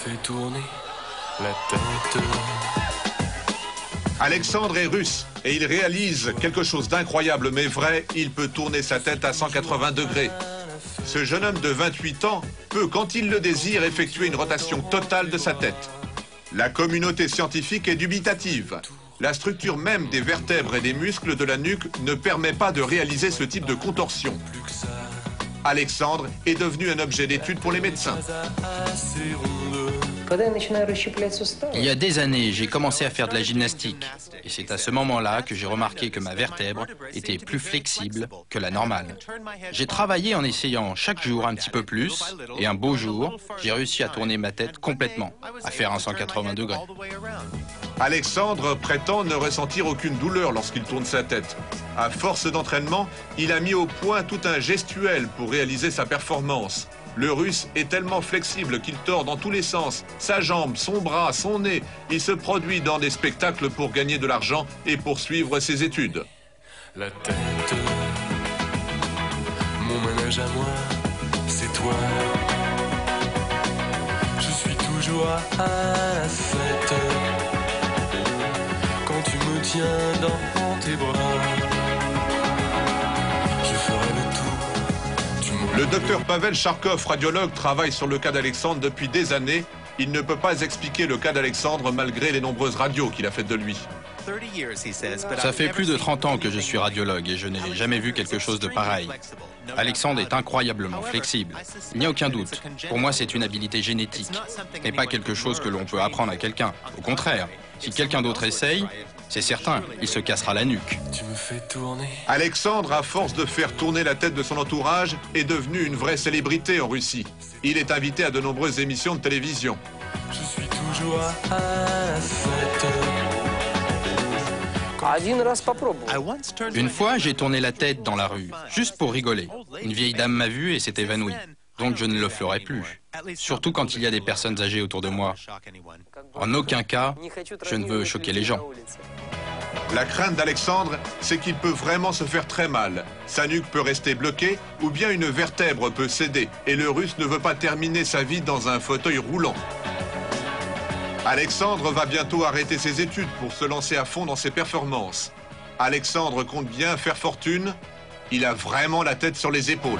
fais tourner la tête. Alexandre est russe et il réalise quelque chose d'incroyable mais vrai, il peut tourner sa tête à 180 degrés. Ce jeune homme de 28 ans peut, quand il le désire, effectuer une rotation totale de sa tête. La communauté scientifique est dubitative. La structure même des vertèbres et des muscles de la nuque ne permet pas de réaliser ce type de contorsion. Alexandre est devenu un objet d'étude pour les médecins. Il y a des années, j'ai commencé à faire de la gymnastique. Et c'est à ce moment-là que j'ai remarqué que ma vertèbre était plus flexible que la normale. J'ai travaillé en essayant chaque jour un petit peu plus. Et un beau jour, j'ai réussi à tourner ma tête complètement, à faire un 180 degrés. Alexandre prétend ne ressentir aucune douleur lorsqu'il tourne sa tête. À force d'entraînement, il a mis au point tout un gestuel pour réaliser sa performance. Le russe est tellement flexible qu'il tord dans tous les sens. Sa jambe, son bras, son nez. Il se produit dans des spectacles pour gagner de l'argent et poursuivre ses études. La tête, mon manège à moi, c'est toi. Je suis toujours à la fête quand tu me tiens dans tes bras. Je ferai le tour. Le docteur Pavel Charkov, radiologue, travaille sur le cas d'Alexandre depuis des années. Il ne peut pas expliquer le cas d'Alexandre malgré les nombreuses radios qu'il a faites de lui. Ça fait plus de 30 ans que je suis radiologue et je n'ai jamais vu quelque chose de pareil. Alexandre est incroyablement flexible. Il n'y a aucun doute. Pour moi, c'est une habilité génétique. Ce n'est pas quelque chose que l'on peut apprendre à quelqu'un. Au contraire, si quelqu'un d'autre essaye, c'est certain, il se cassera la nuque. Tu me fais tourner. Alexandre, à force de faire tourner la tête de son entourage, est devenu une vraie célébrité en Russie. Il est invité à de nombreuses émissions de télévision. Je suis toujours à la fête. Une fois, j'ai tourné la tête dans la rue, juste pour rigoler. Une vieille dame m'a vu et s'est évanouie. Donc je ne le ferai plus. Surtout quand il y a des personnes âgées autour de moi. En aucun cas, je ne veux choquer les gens. La crainte d'Alexandre, c'est qu'il peut vraiment se faire très mal. Sa nuque peut rester bloquée ou bien une vertèbre peut céder. Et le russe ne veut pas terminer sa vie dans un fauteuil roulant. Alexandre va bientôt arrêter ses études pour se lancer à fond dans ses performances. Alexandre compte bien faire fortune. Il a vraiment la tête sur les épaules.